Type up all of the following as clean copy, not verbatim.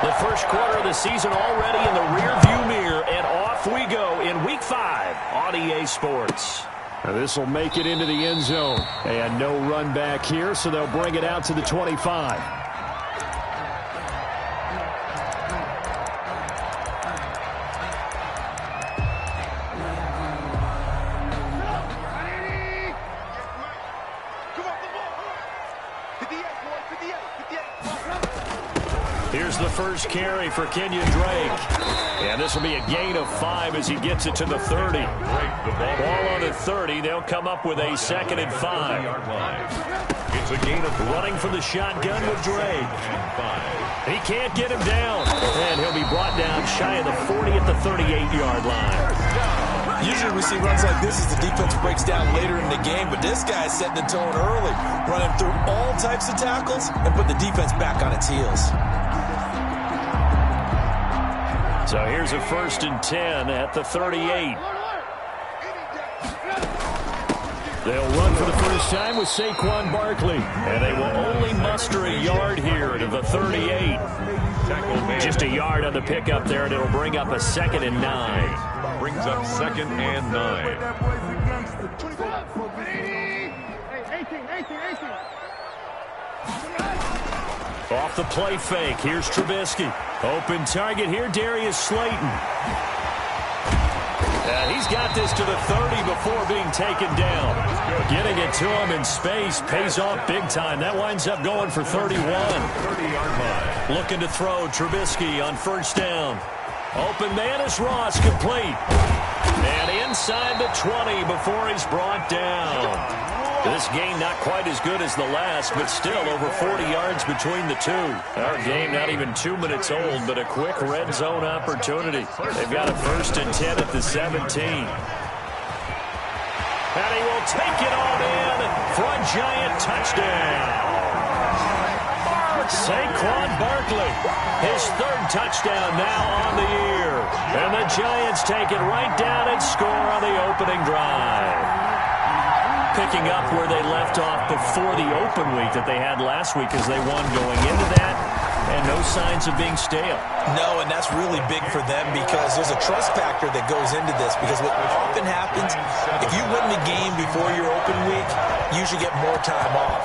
The first quarter of the season already in the rearview mirror, and off we go in Week 5 on EA Sports. This will make it into the end zone. And no run back here, so they'll bring it out to the 25. Here's the first carry for Kenyon Drake. And this will be a gain of 5 as he gets it to the 30. Ball on the 30. They'll come up with a 2nd and 5. It's a gain of running from the shotgun with Drake. He can't get him down. And he'll be brought down shy of the 40 at the 38-yard line. Usually we see runs like this as the defense breaks down later in the game, but this guy's setting the tone early, running through all types of tackles and put the defense back on its heels. So here's a 1st and 10 at the 38. They'll run for the first time with Saquon Barkley. And they will only muster a yard here to the 38. Just a yard on the pickup there, and it'll bring up a 2nd and 9. Brings up 2nd and 9. Off the play fake, here's Trubisky. Open target here, Darius Slayton. He's got this to the 30 before being taken down. Getting it to him in space pays off big time. That winds up going for 31. 30-yard line. Looking to throw, Trubisky on 1st down. Open man is Ross, complete. And inside the 20 before he's brought down. This game not quite as good as the last, but still over 40 yards between the two. Our game not even 2 minutes old, but a quick red zone opportunity. They've got a 1st and 10 at the 17. And he will take it on in for a giant touchdown. Saquon Barkley, his 3rd touchdown now on the year. And the Giants take it right down and score on the opening drive. Picking up where they left off before the open week that they had last week as they won going into that, and no signs of being stale. No, and that's really big for them because there's a trust factor that goes into this, because what often happens, if you win the game before your open week, you should get more time off.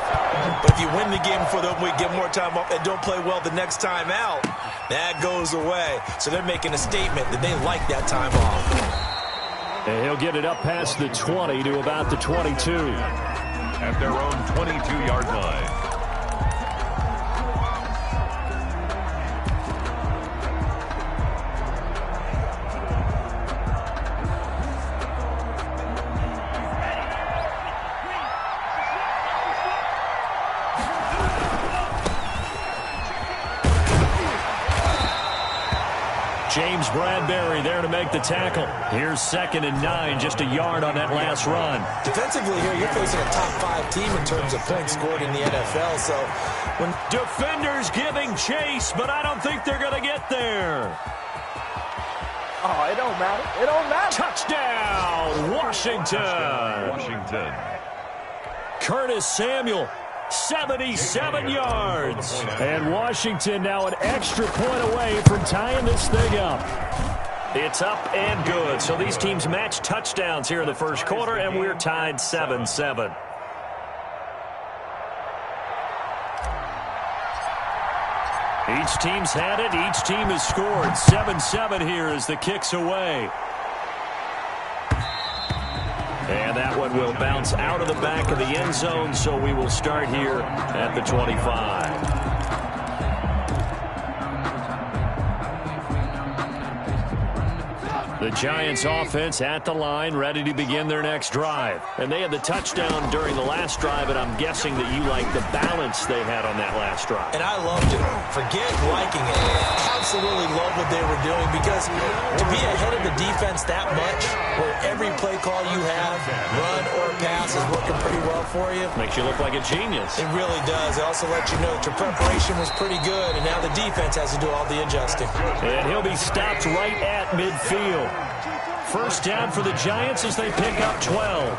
But if you win the game before the open week, get more time off, and don't play well the next time out, that goes away. So they're making a statement that they like that time off. And he'll get it up past the 20 to about the 22. At their own 22-yard line. James Bradbury there to make the tackle. Here's 2nd and 9, just a yard on that last run. Defensively here, you're facing a top 5 team in terms of points scored in the NFL. So when defenders giving chase, but I don't think they're going to get there. Oh, it don't matter. It don't matter. Touchdown, Washington. Washington. Curtis Samuel. 77 yards. And Washington now an extra point away from tying this thing up. It's up and good. So these teams match touchdowns here in the first quarter, and we're tied 7-7. Each team's had it. Each team has scored. 7-7 here as the kick's away. And that one will bounce out of the back of the end zone, so we will start here at the 25. The Giants offense at the line, ready to begin their next drive. And they had the touchdown during the last drive, and I'm guessing that you like the balance they had on that last drive. And I loved it. Forget liking it. Absolutely love what they were doing, because to be ahead of the defense that much, where every play call you have, run or pass, is working pretty well for you. Makes you look like a genius. It really does. It also lets you know that your preparation was pretty good, and now the defense has to do all the adjusting. And he'll be stopped right at midfield. First down for the Giants as they pick up 12.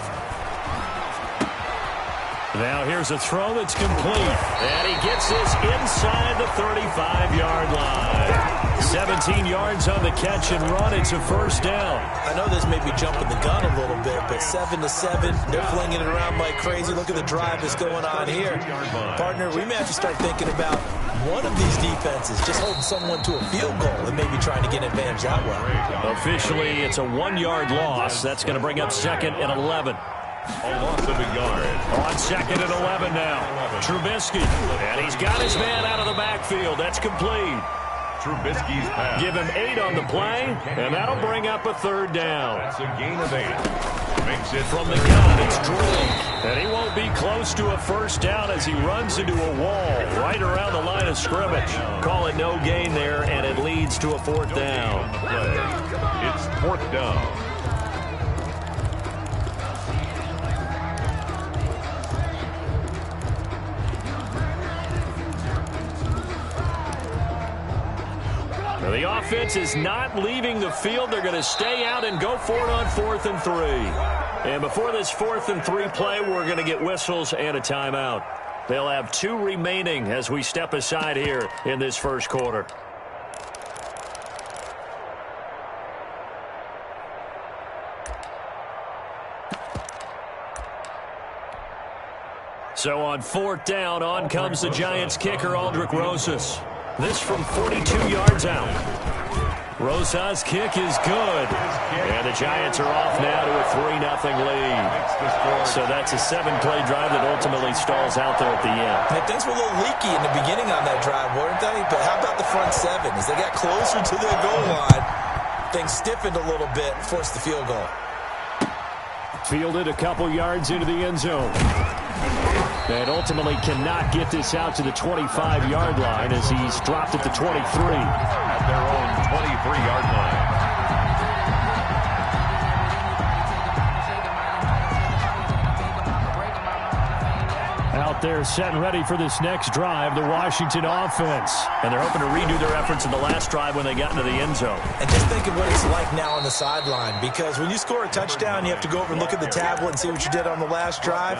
Now here's a throw that's complete. And he gets this inside the 35-yard line. 17 yards on the catch and run. It's a first down. I know this may be jumping the gun a little bit, but 7-7, they're flinging it around like crazy. Look at the drive that's going on here. Partner, we may have to start thinking about one of these defenses just holding someone to a field goal and maybe trying to get an advantage that way. Officially, it's a 1-yard loss. That's going to bring up 2nd and 11. A loss of a yard. On 2nd and 11 now. Trubisky. And he's got his man out of the backfield. That's complete. Trubisky's pass. Give him 8 on the play, and that'll bring up a 3rd down. That's a gain of 8. Makes it From the gun, it's Drake. And he won't be close to a first down as he runs into a wall right around the line of scrimmage. Call it no gain there, and it leads to a 4th down. It's 4th down. The offense is not leaving the field. They're going to stay out and go for it on 4th and 3. And before this 4th and 3 play, we're going to get whistles and a timeout. They'll have 2 remaining as we step aside here in this first quarter. So on 4th down, on comes the Giants kicker, Aldrick Rosas. This from 42 yards out. Rosas' kick is good. And the Giants are off now to a 3-0 lead. So that's a 7-play drive that ultimately stalls out there at the end. Hey, things were a little leaky in the beginning on that drive, weren't they? But how about the front 7? As they got closer to their goal line, things stiffened a little bit, forced the field goal. Fielded a couple yards into the end zone. And ultimately cannot get this out to the 25-yard line as he's dropped at the 23. At their own 23-yard line. Out there set and ready for this next drive, the Washington offense. And they're hoping to redo their efforts in the last drive when they got into the end zone. And just think of what it's like now on the sideline, because when you score a touchdown, you have to go over and look at the tablet and see what you did on the last drive.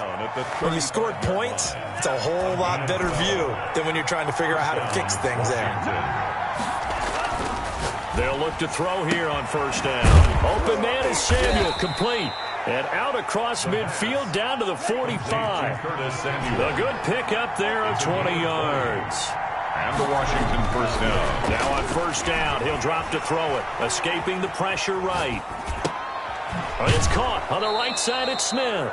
When you scored points, it's a whole lot better view than when you're trying to figure out how to fix things there. They'll look to throw here on 1st down. Open man is Samuel, complete. And out across midfield down to the 45. A good pickup there of 20 yards. And the Washington first down. Now on 1st down, he'll drop to throw it. Escaping the pressure right. It's caught on the right side at Smith.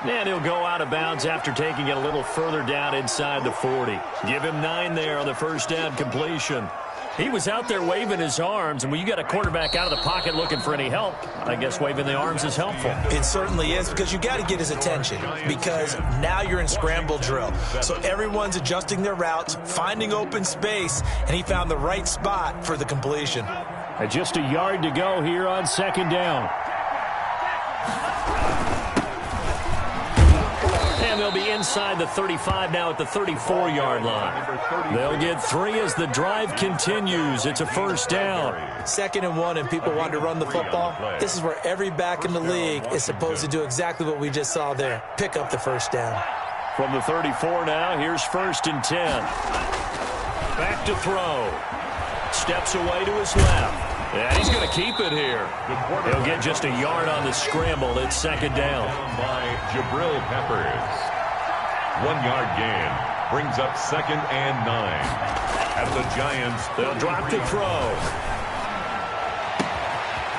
And he'll go out of bounds after taking it a little further down inside the 40. Give him 9 there on the 1st down completion. He was out there waving his arms, and when you got a quarterback out of the pocket looking for any help, I guess waving the arms is helpful. It certainly is, because you got to get his attention, because now you're in scramble drill. So everyone's adjusting their routes, finding open space, and he found the right spot for the completion. And just a yard to go here on 2nd down. And they'll be inside the 35 now at the 34-yard line. They'll get 3 as the drive continues. It's a 1st down. 2nd and 1, and people want to run the football. This is where every back in the league is supposed to do exactly what we just saw there. Pick up the 1st down. From the 34 now, here's 1st and 10. Back to throw. Steps away to his left. And he's going to keep it here. He'll get just a yard on the scramble. It's 2nd down. By Jabril Peppers. 1-yard gain. Brings up 2nd and 9. At the Giants. They'll drop to throw.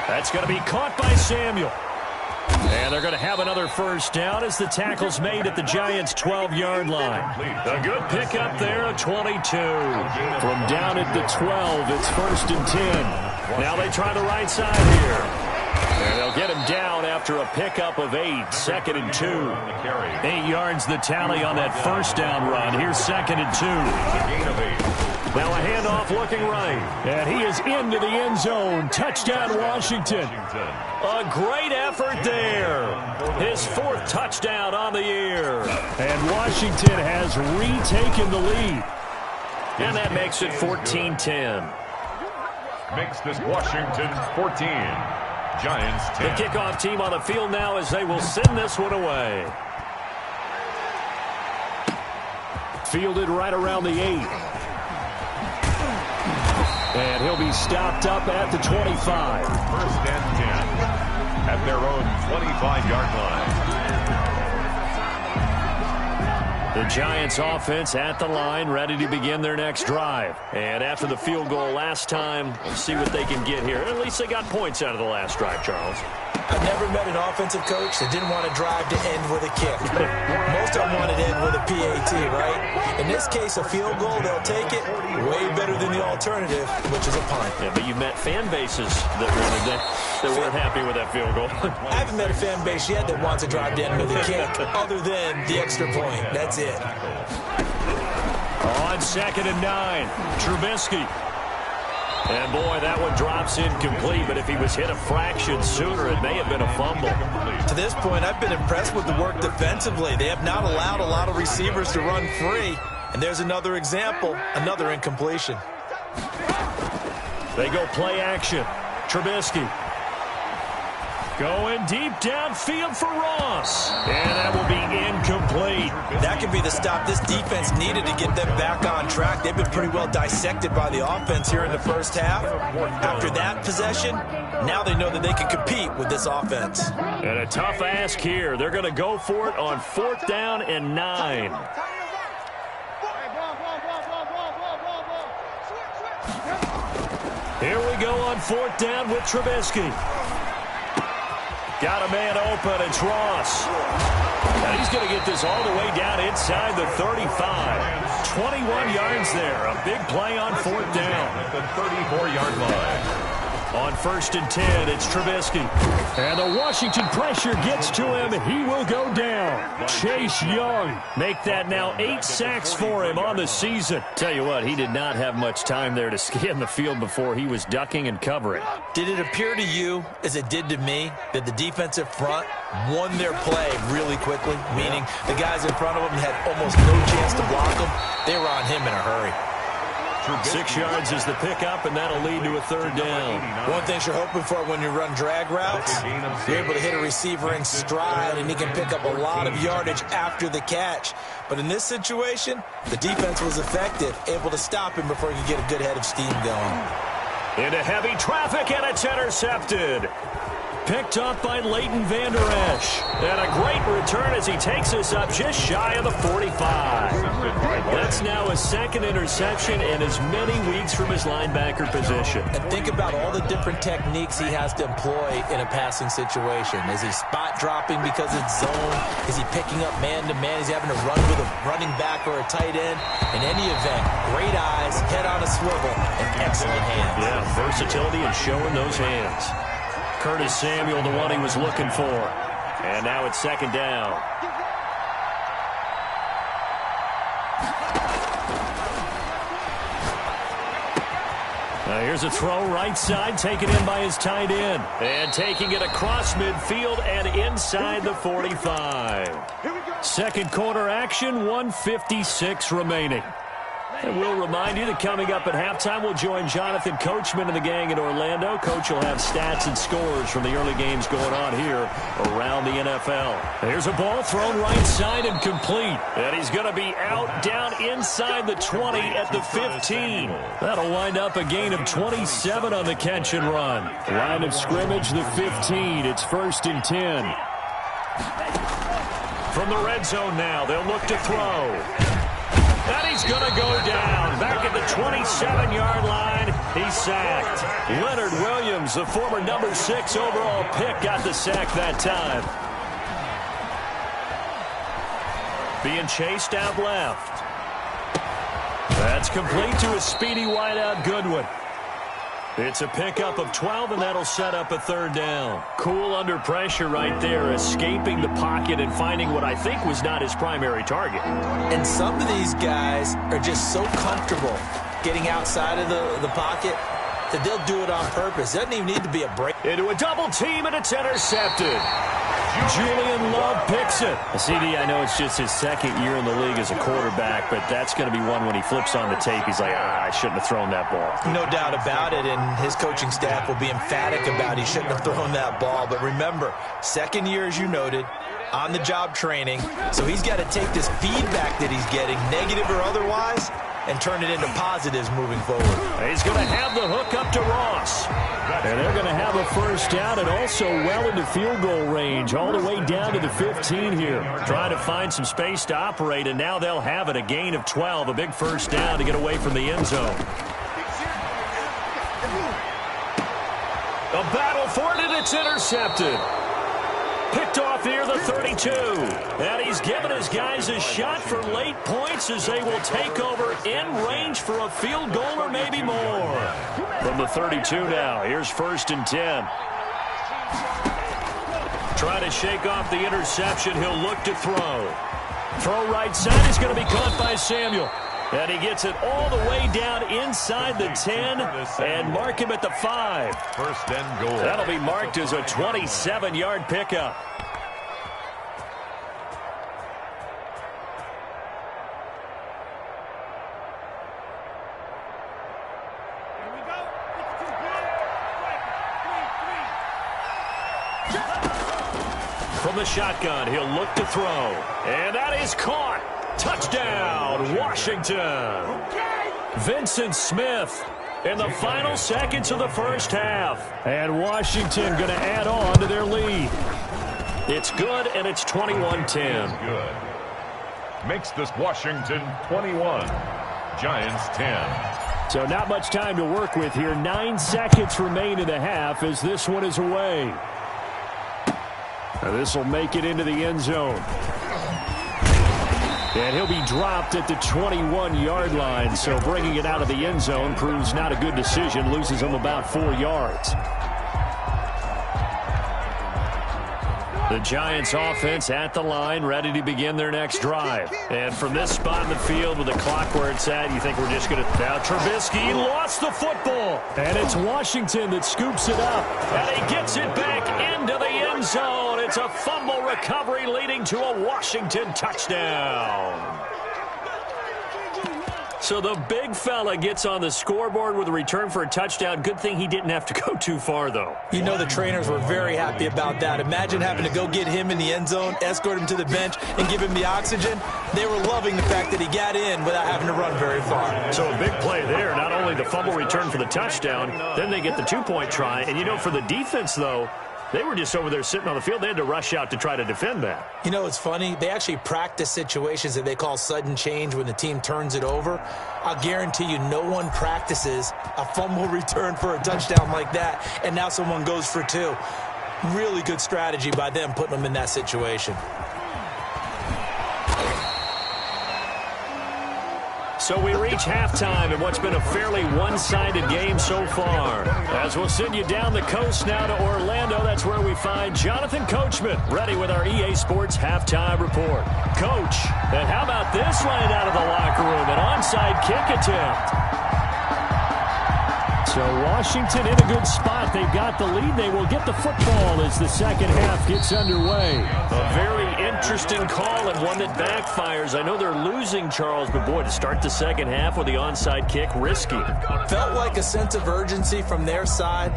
That's going to be caught by Samuel. And they're going to have another 1st down as the tackle's made at the Giants' 12-yard line. A good pickup there at 22. From down at the 12, it's 1st and 10. Now they try the right side here. And they'll get him down after a pickup of 8. 2nd and 2. 8 yards the tally on that 1st down run. Here's 2nd and 2. Now a handoff looking right. And he is into the end zone. Touchdown, Washington. A great effort there. His 4th touchdown on the year. And Washington has retaken the lead. And that makes it 14-10. Makes this Washington 14. Giants 10. The kickoff team on the field now as they will send this one away. Fielded right around the 8. And he'll be stopped up at the 25. First and 10 at their own 25-yard line. The Giants offense at the line, ready to begin their next drive. And after the field goal last time, let's see what they can get here. At least they got points out of the last drive, Charles. I've never met an offensive coach that didn't want to drive to end with a kick. Most of them wanted to end with a PAT, right? In this case, a field goal, they'll take it. Way better than the alternative, which is a punt. Yeah, but you've met fan bases that weren't happy with that field goal. I haven't met a fan base yet that wants to drive to end with a kick, other than the extra point. That's it. On 2nd and 9, Trubisky. And, boy, that one drops incomplete, but if he was hit a fraction sooner, it may have been a fumble. To this point, I've been impressed with the work defensively. They have not allowed a lot of receivers to run free. And there's another example, another incompletion. They go play action. Trubisky. Going deep downfield for Ross. And that will be incomplete. That could be the stop this defense needed to get them back on track. They've been pretty well dissected by the offense here in the first half. After that possession, now they know that they can compete with this offense. And a tough ask here. They're going to go for it on 4th down and 9. Here we go on 4th down with Trubisky. Got a man open. It's Ross. And he's going to get this all the way down inside the 35. 21 yards there. A big play on 4th down. At the 34-yard line. On 1st and 10, it's Trubisky. And the Washington pressure gets to him. He will go down. Chase Young. Make that now 8 sacks for him on the season. Tell you what, he did not have much time there to scan the field before he was ducking and covering. Did it appear to you, as it did to me, that the defensive front won their play really quickly? Meaning the guys in front of them had almost no chance to block them. They were on him in a hurry. 6 yards is the pickup, and that'll lead to a 3rd down. One thing you're hoping for when you run drag routes, you're able to hit a receiver in stride, and he can pick up a lot of yardage after the catch. But in this situation, the defense was effective, able to stop him before he could get a good head of steam going. Into heavy traffic, and it's intercepted. Picked up by Leighton Vander Esch. And a great return as he takes us up just shy of the 45. That's now a 2nd interception and as many weeks from his linebacker position. And think about all the different techniques he has to employ in a passing situation. Is he spot dropping because it's zone? Is he picking up man-to-man? Is he having to run with a running back or a tight end? In any event, great eyes, head on a swivel, and excellent hands. Yeah, versatility and showing those hands. Curtis Samuel, the one he was looking for. And now it's 2nd down. Now here's a throw right side, taken in by his tight end. And taking it across midfield and inside the 45. 2nd quarter action, 1:56 remaining. And we'll remind you that coming up at halftime, we'll join Jonathan Coachman and the gang in Orlando. Coach will have stats and scores from the early games going on here around the NFL. Here's a ball thrown right side and complete. And he's going to be out down inside the 20 at the 15. That'll wind up a gain of 27 on the catch and run. Line of scrimmage, the 15. It's 1st and 10. From the red zone now, they'll look to throw. And he's going to go down. Back at the 27-yard line, he's sacked. Leonard Williams, the former number 6 overall pick, got the sack that time. Being chased out left. That's complete to a speedy wideout Goodwin. It's a pickup of 12, and that'll set up a 3rd down. Cool under pressure right there, escaping the pocket and finding what I think was not his primary target. And some of these guys are just so comfortable getting outside of the pocket that they'll do it on purpose. It doesn't even need to be a break. Into a double team, and it's intercepted. Julian Love picks it. CD, I know it's just his 2nd year in the league as a quarterback, but that's going to be one when he flips on the tape. He's like, I shouldn't have thrown that ball. No doubt about it, and his coaching staff will be emphatic about he shouldn't have thrown that ball. But remember, 2nd year, as you noted, on-the-job training. So he's got to take this feedback that he's getting, negative or otherwise, and turn it into positives moving forward. He's going to have the hook up to Ross. And they're going to have a first down and also well into field goal range, all the way down to the 15 here. Trying to find some space to operate, and now they'll have it, a gain of 12, a big first down to get away from the end zone. A battle for it, and it's intercepted. Picked off near the 32. And he's given his guys a shot for late points as they will take over in range for a field goal or maybe more. From the 32 now, here's 1st and 10. Trying to shake off the interception. He'll look to throw. Throw right side is going to be caught by Samuel. And he gets it all the way down inside the 10 and mark him at the 5. 1st and goal. That'll be marked as a 27-yard pickup. From the shotgun, he'll look to throw. And that is caught. Touchdown, Washington. Vincent Smith in the final seconds of the first half. And Washington going to add on to their lead. It's good, and it's 21-10. Good. Makes this Washington 21. Giants 10. So not much time to work with here. 9 seconds remain in the half as this one is away. This will make it into the end zone. And he'll be dropped at the 21-yard line, so bringing it out of the end zone proves not a good decision, loses him about 4 yards. The Giants offense at the line, ready to begin their next drive. And from this spot in the field with the clock where it's at, you think we're just going to... Now Trubisky lost the football. And it's Washington that scoops it up. And he gets it back into the end zone. It's a fumble recovery leading to a Washington touchdown. So the big fella gets on the scoreboard with a return for a touchdown. Good thing he didn't have to go too far, though. You know the trainers were very happy about that. Imagine having to go get him in the end zone, escort him to the bench, and give him the oxygen. They were loving the fact that he got in without having to run very far. So a big play there. Not only the fumble return for the touchdown, then they get the 2-point try. And, you know, for the defense, though, they were just over there sitting on the field. They had to rush out to try to defend that. You know, it's funny. They actually practice situations that they call sudden change when the team turns it over. I'll guarantee you no one practices a fumble return for a touchdown like that, and now someone goes for 2. Really good strategy by them putting them in that situation. So we reach halftime in what's been a fairly one-sided game so far. As we'll send you down the coast now to Orlando, that's where we find Jonathan Coachman, ready with our EA Sports Halftime Report. Coach, and how about this right out of the locker room? An onside kick attempt. So Washington in a good spot. They've got the lead. They will get the football as the second half gets underway. A very interesting call and one that backfires. I know they're losing, Charles, but boy, to start the second half with the onside kick, risky. Felt like a sense of urgency from their side.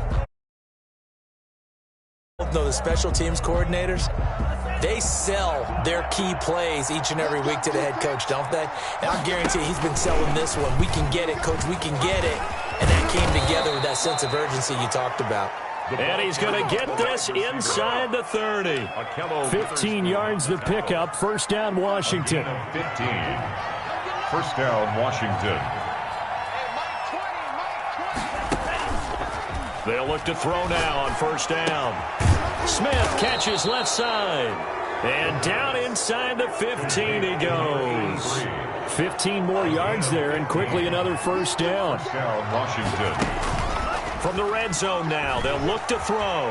The special teams coordinators, they sell their key plays each and every week to the head coach, don't they? And I guarantee he's been selling this one. We can get it, coach. We can get it. And that came together with that sense of urgency you talked about. And he's going to get this inside the 30. 15 yards the pickup. First down, Washington. 15. First down, Washington. They'll look to throw now on first down. Smith catches left side. And down inside the 15 he goes. 15 more yards there, and quickly another first down. First down, Washington. From the red zone now, they'll look to throw.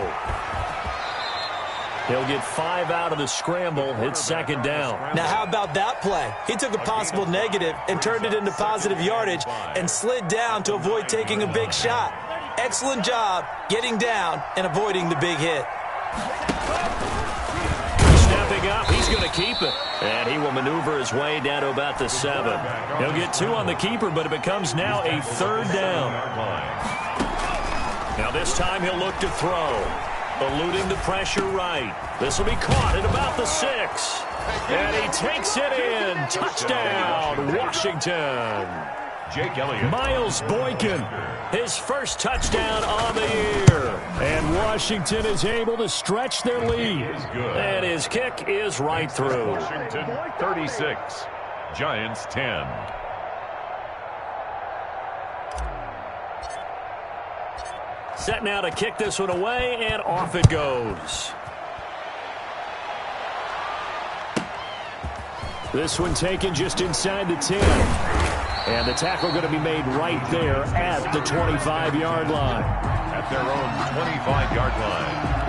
He'll get 5 out of the scramble. It's second down. Now, how about that play? He took a possible negative and turned it into positive yardage and slid down to avoid taking a big shot. Excellent job getting down and avoiding the big hit. Stepping up, he's going to keep it. And he will maneuver his way down to about the 7. He'll get 2 on the keeper, but it becomes now a third down. Now this time he'll look to throw. Eluding the pressure right. This will be caught at about the 6. And he takes it in. Touchdown, Washington. Jake Elliott. Miles Boykin, his first touchdown on the year. And Washington is able to stretch their lead. And his kick is right through. Washington 36, Giants 10. Set now to kick this one away, and off it goes. This one taken just inside the 10. And the tackle going to be made right there at the 25-yard line. At their own 25-yard line.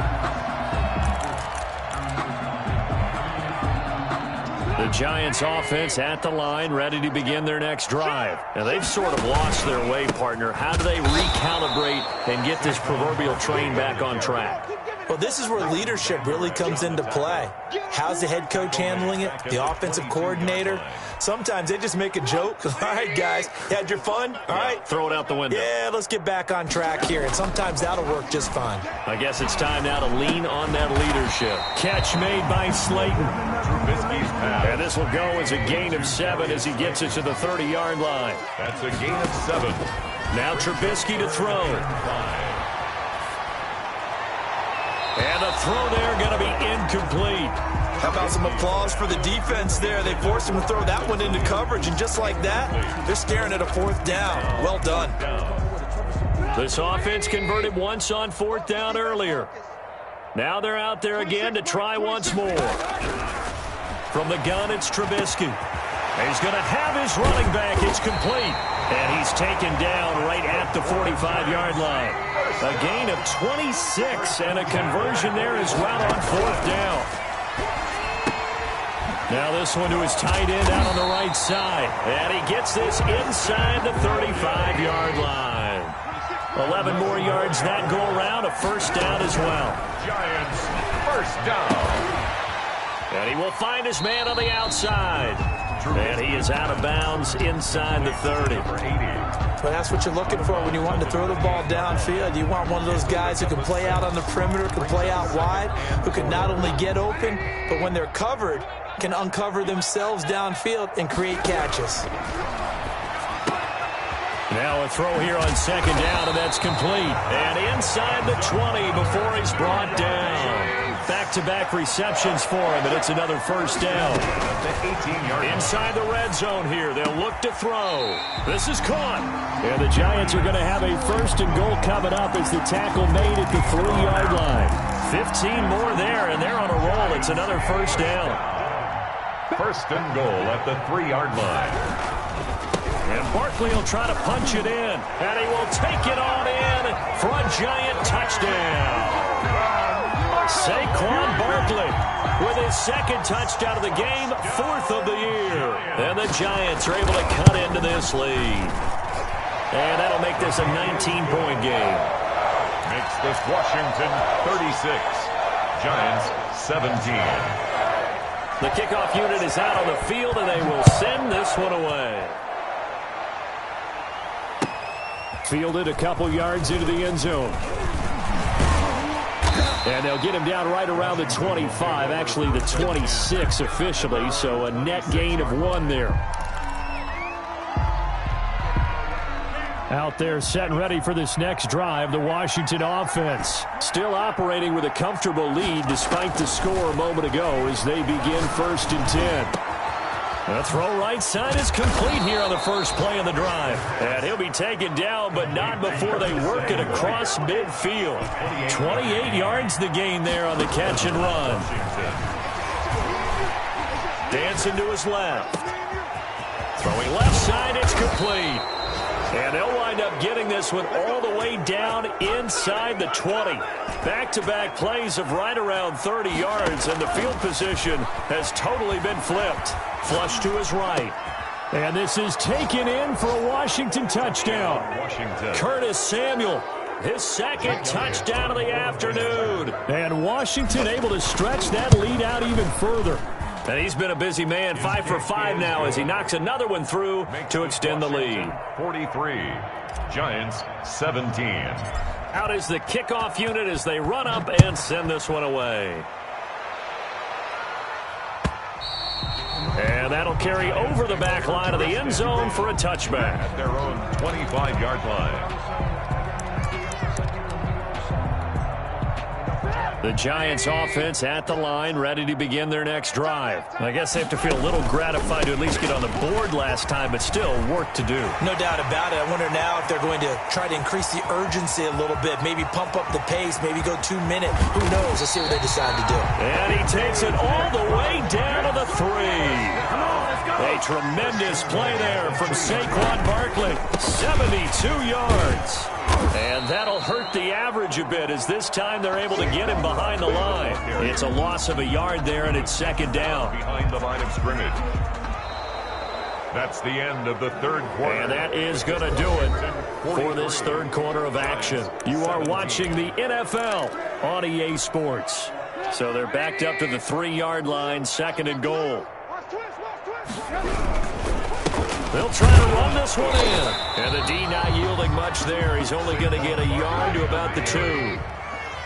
The Giants offense at the line, ready to begin their next drive. Now, they've sort of lost their way, partner. How do they recalibrate and get this proverbial train back on track? Well, this is where leadership really comes into play. How's the head coach handling it? The offensive coordinator? Sometimes they just make a joke. All right, guys, you had your fun? All right. Throw it out the window. Yeah, let's get back on track here. And sometimes that'll work just fine. I guess it's time now to lean on that leadership. Catch made by Slayton. Trubisky's pass. And this will go as a gain of 7 as he gets it to the 30-yard line. That's a gain of 7. Now Trubisky to throw. And the throw there going to be incomplete. How about some applause for the defense there? They forced him to throw that one into coverage, and just like that, they're staring at a 4th down. Well done. This offense converted once on 4th down earlier. Now they're out there again to try once more. From the gun, it's Trubisky. He's going to have his running back. It's complete. And he's taken down right at the 45-yard line. A gain of 26 and a conversion there as well on 4th down. Now this one to his tight end out on the right side. And he gets this inside the 35-yard line. 11 more yards that go around, a 1st down as well. Giants, 1st down. And he will find his man on the outside. And he is out of bounds inside the 30. But that's what you're looking for when you want to throw the ball downfield. You want one of those guys who can play out on the perimeter, can play out wide, who can not only get open, but when they're covered, can uncover themselves downfield and create catches. Now a throw here on 2nd down, and that's complete. And inside the 20 before he's brought down. Back-to-back receptions for him, and it's another 1st down. Inside the red zone here, they'll look to throw. This is caught. And the Giants are going to have a 1st and goal coming up as the tackle made at the 3-yard line. 15 more there, and they're on a roll. It's another 1st down. 1st and goal at the 3-yard line. And Barkley will try to punch it in. And he will take it on in for a Giant touchdown. Saquon Barkley with his 2nd touchdown of the game, 4th of the year. And the Giants are able to cut into this lead. And that'll make this a 19-point game. Makes this Washington 36, Giants 17. The kickoff unit is out on the field, and they will send this one away. Fielded a couple yards into the end zone. And they'll get him down right around the 25, actually the 26 officially, so a net gain of 1 there. Out there set and ready for this next drive, the Washington offense. Still operating with a comfortable lead despite the score a moment ago as they begin 1st and 10. The throw right side is complete here on the first play of the drive. And he'll be taken down, but not before they work it across midfield. 28 yards the gain there on the catch and run. Dancing to his left. Throwing left side, it's complete. And they'll wind up getting this one all the way down inside the 20. Back-to-back plays of right around 30 yards, and the field position has totally been flipped. Flush to his right. And this is taken in for a Washington touchdown. Curtis Samuel, his 2nd touchdown of the afternoon. And Washington able to stretch that lead out even further. And he's been a busy man, 5 for 5 now as he knocks another one through to extend the lead. 43, Giants 17. Out is the kickoff unit as they run up and send this one away. And that'll carry over the back line of the end zone for a touchback. At their own 25-yard line. The Giants offense at the line, ready to begin their next drive. I guess they have to feel a little gratified to at least get on the board last time, but still work to do. No doubt about it. I wonder now if they're going to try to increase the urgency a little bit, maybe pump up the pace, maybe go 2 minute. Who knows? Let's see what they decide to do. And he takes it all the way down to the 3. A tremendous play there from Saquon Barkley. 72 yards. And that'll hurt the average a bit as this time they're able to get him behind the line. It's a loss of a yard there, and it's second down. Behind the line of scrimmage. That's the end of the third quarter. And that is going to do it for this third quarter of action. You are watching the NFL on EA Sports. So they're backed up to the 3-yard line, second and goal. They'll try to run this one in. And the D not yielding much there. He's only going to get a yard to about the 2.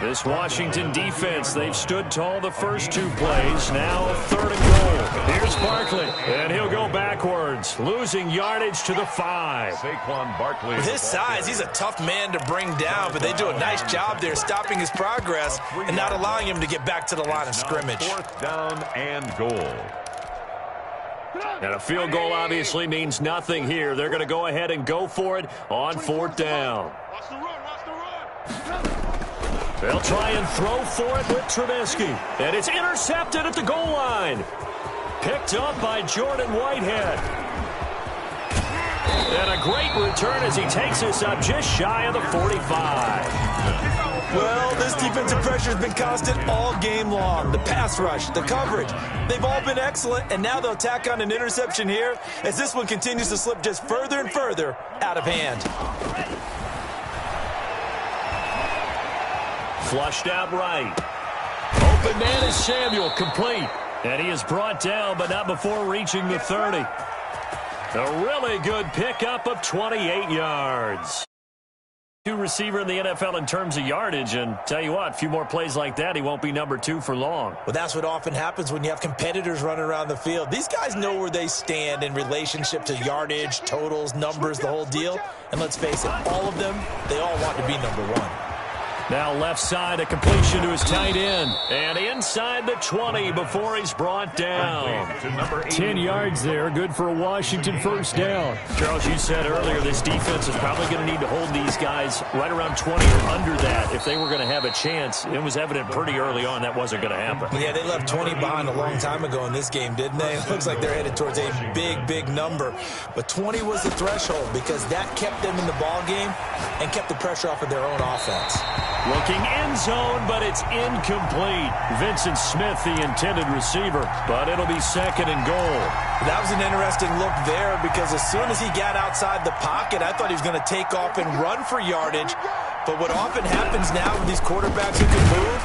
This Washington defense, they've stood tall the first 2 plays. Now a third and goal. Here's Barkley. And he'll go backwards, losing yardage to the 5. Saquon Barkley. With his size, he's a tough man to bring down, but they do a nice job there stopping his progress and not allowing him to get back to the line of scrimmage. 4th down and goal. And a field goal obviously means nothing here. They're going to go ahead and go for it on 4th down. They'll try and throw for it with Trubisky. And it's intercepted at the goal line. Picked up by Jordan Whitehead. And a great return as he takes us up just shy of the 45. Well, this defensive pressure has been constant all game long. The pass rush, the coverage, they've all been excellent, and now they'll tack on an interception here as this one continues to slip just further and further out of hand. Flushed out right. Open man is Samuel, complete. And he is brought down, but not before reaching the 30. A really good pickup of 28 yards. 2 receiver in the NFL in terms of yardage, and tell you what, a few more plays like that, he won't be number 2 for long. Well, that's what often happens when you have competitors running around the field. These guys know where they stand in relationship to yardage, totals, numbers, the whole deal. And let's face it, all of them, they all want to be number 1. Now left side, a completion to his tight end. And inside the 20 before he's brought down. 10 yards there, good for a Washington first down. Charles, you said earlier this defense is probably going to need to hold these guys right around 20 or under that if they were going to have a chance. It was evident pretty early on that wasn't going to happen. Yeah, they left 20 behind a long time ago in this game, didn't they? It looks like they're headed towards a big, big number. But 20 was the threshold because that kept them in the ball game and kept the pressure off of their own offense. Looking end zone, but it's incomplete. Vincent Smith, the intended receiver, but it'll be second and goal. That was an interesting look there because as soon as he got outside the pocket, I thought he was going to take off and run for yardage. But what often happens now with these quarterbacks who can move,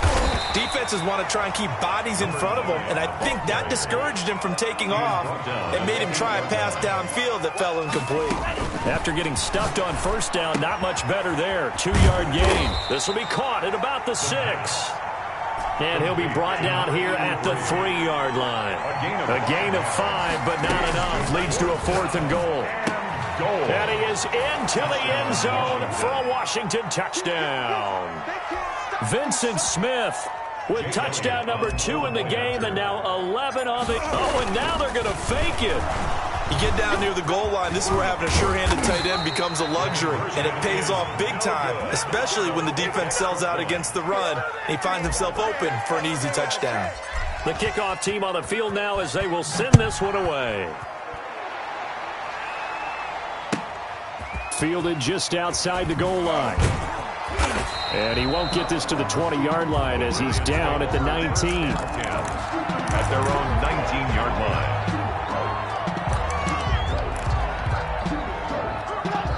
defenses want to try and keep bodies in front of them, and I think that discouraged him from taking off and made him try a pass downfield that fell incomplete. After getting stuffed on first down, not much better there. 2-yard gain. This will be caught at about the 6. And he'll be brought down here at the 3-yard line. A gain of 5, but not enough. Leads to a 4th and goal. And he is into the end zone for a Washington touchdown. Vincent Smith with touchdown number 2 in the game, and now 11 on the... Oh, and now they're going to fake it. You get down near the goal line, this is where having a sure-handed tight end becomes a luxury, and it pays off big time, especially when the defense sells out against the run, and he finds himself open for an easy touchdown. The kickoff team on the field now as they will send this one away. Fielded just outside the goal line. And he won't get this to the 20-yard line as he's down at the 19. At their own 19-yard line.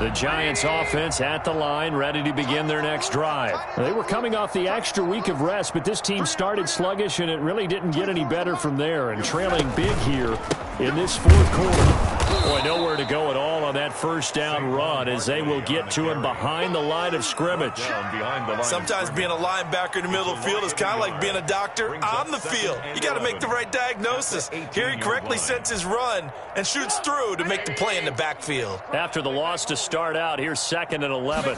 The Giants offense at the line, ready to begin their next drive. They were coming off the extra week of rest, but this team started sluggish, and it really didn't get any better from there, and trailing big here in this fourth quarter. Boy, nowhere to go at all on that first down run as they will get to him behind the line of scrimmage. Sometimes being a linebacker in the middle of the field is kind of like being a doctor on the field. You got to make the right diagnosis. Here he correctly sets his run and shoots through to make the play in the backfield. After the loss to start out, here's 2nd and 11.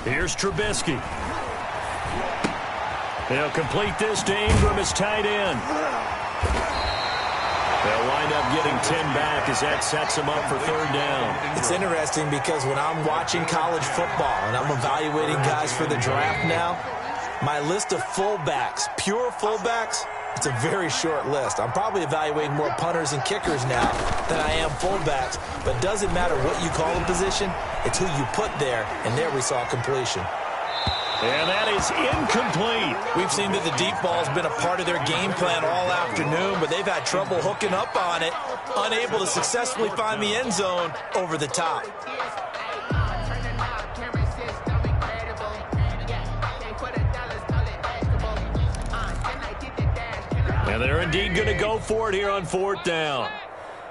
Here's Trubisky. They'll complete this to Ingram as tight end. They'll wind up getting 10 back as that sets them up for 3rd down. It's interesting because when I'm watching college football and I'm evaluating guys for the draft now, my list of fullbacks, pure fullbacks, it's a very short list. I'm probably evaluating more punters and kickers now than I am fullbacks, but it doesn't matter what you call a position, it's who you put there, and there we saw completion. And that is incomplete. We've seen that the deep ball's been a part of their game plan all afternoon, but they've had trouble hooking up on it, unable to successfully find the end zone over the top. And they're indeed going to go for it here on 4th down.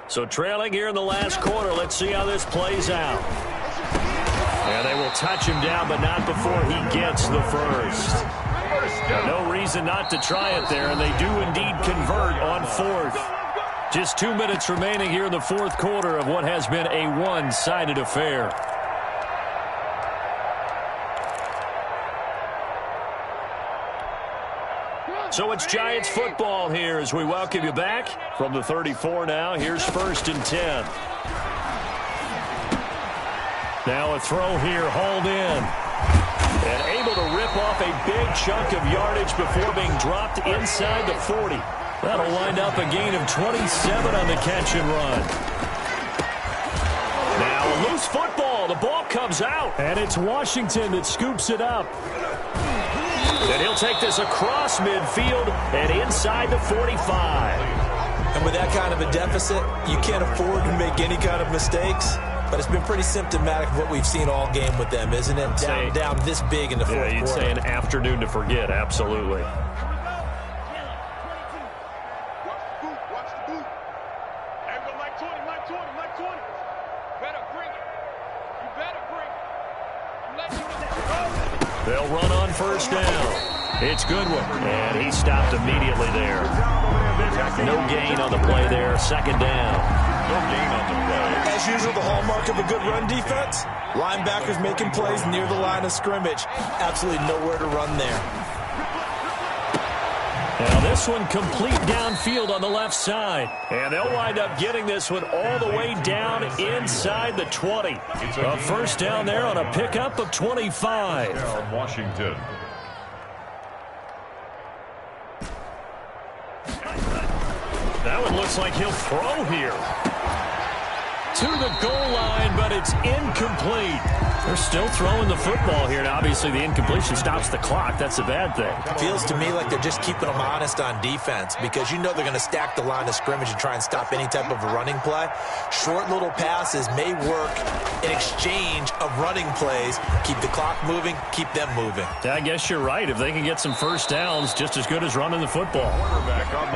So trailing here in the last quarter, let's see how this plays out. And they will touch him down, but not before he gets the first. No reason not to try it there, and they do indeed convert on 4th. Just 2 minutes remaining here in the 4th quarter of what has been a one-sided affair. So it's Giants football here as we welcome you back from the 34 now. Here's 1st and 10. Now a throw here, hauled in. And able to rip off a big chunk of yardage before being dropped inside the 40. That'll wind up a gain of 27 on the catch and run. Now a loose football. The ball comes out. And it's Washington that scoops it up. And he'll take this across midfield and inside the 45. And with that kind of a deficit, you can't afford to make any kind of mistakes. But it's been pretty symptomatic of what we've seen all game with them, isn't it? Down this big in the 4th quarter. Yeah, you'd say an afternoon to forget, absolutely. They'll run on 1st down. It's Goodwin, and he stopped immediately there. No gain on the play there. 2nd down. No gain on the play. As usual, the hallmark of a good run defense, linebackers making plays near the line of scrimmage. Absolutely nowhere to run there. Now this one complete downfield on the left side. And they'll wind up getting this one all the way down inside the 20. A 1st down there on a pickup of 25. Down Washington. That one looks like he'll throw here. To the goal line, but it's incomplete. They're still throwing the football here, and obviously the incompletion stops the clock. That's a bad thing. Feels to me like they're just keeping them honest on defense because you know they're going to stack the line of scrimmage and try and stop any type of a running play. Short little passes may work in exchange of running plays. Keep the clock moving, keep them moving. I guess you're right. If they can get some 1st downs, just as good as running the football.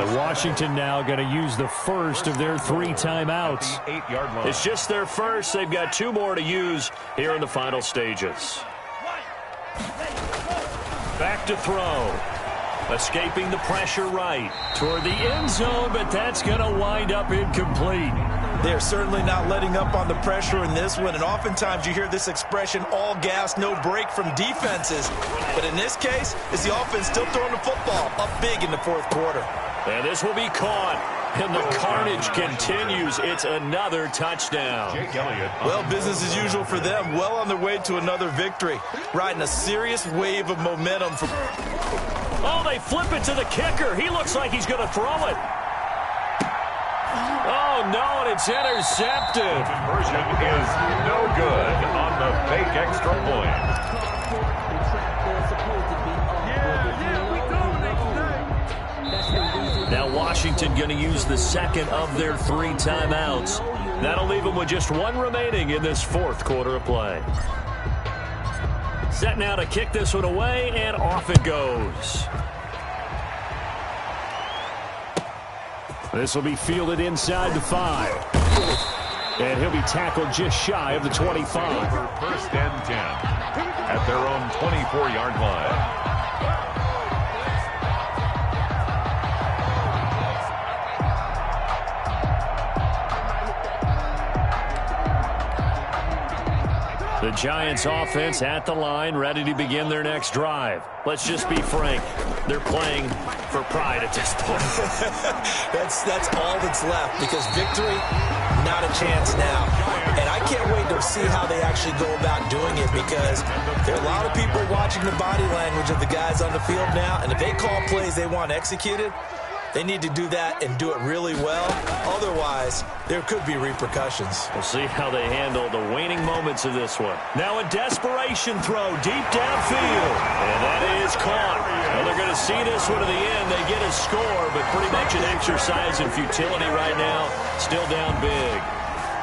The Washington now going to use the first of their 3 timeouts. It's just their first. They've got 2 more to use here in the final stages. Back to throw. Escaping the pressure right toward the end zone, but that's going to wind up incomplete. They're certainly not letting up on the pressure in this one, and oftentimes you hear this expression, all gas, no break from defenses. But in this case, it's the offense still throwing the football up big in the 4th quarter. And this will be caught. And the carnage continues. It's another touchdown. Well, business as usual for them. Well on their way to another victory. Riding a serious wave of momentum. Oh, they flip it to the kicker. He looks like he's going to throw it. Oh, no, and it's intercepted. Conversion is no good on the fake extra point. Now Washington going to use the 2nd of their 3 timeouts. That'll leave them with just 1 remaining in this 4th quarter of play. Set now to kick this one away, and off it goes. This will be fielded inside the 5. And he'll be tackled just shy of the 25. First and 10 at their own 24-yard line. The Giants offense at the line, ready to begin their next drive. Let's just be frank. They're playing for pride at this point. That's all that's left, because victory, not a chance now. And I can't wait to see how they actually go about doing it, because there are a lot of people watching the body language of the guys on the field now, and if they call plays they want executed, they need to do that and do it really well. Otherwise, there could be repercussions. We'll see how they handle the waning moments of this one. Now a desperation throw deep downfield. And that is caught. Well, they're going to see this one to the end. They get a score, but pretty much an exercise in futility right now. Still down big.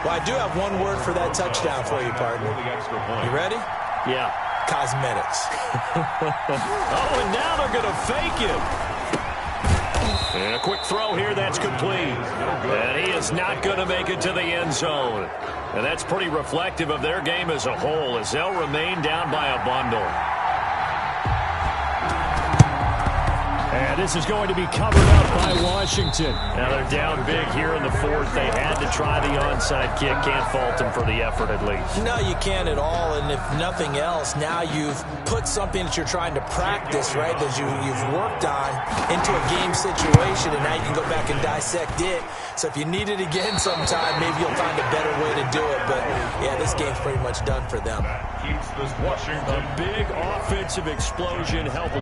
Well, I do have one word for that touchdown for you, partner. You ready? Yeah. Cosmetics. Oh, and now they're going to fake it. And a quick throw here, that's complete. And he is not going to make it to the end zone. And that's pretty reflective of their game as a whole, as they'll remain down by a bundle. And this is going to be covered up by Washington. Now they're down big here in the fourth. They had to try the onside kick. Can't fault them for the effort, at least. No, you can't at all. And if nothing else, now you've put something that you're trying to practice, right, that you've worked on into a game situation, and now you can go back and dissect it. So if you need it again sometime, maybe you'll find a better way to do it. But, yeah, this game's pretty much done for them. Keeps this Washington. A big offensive explosion helping.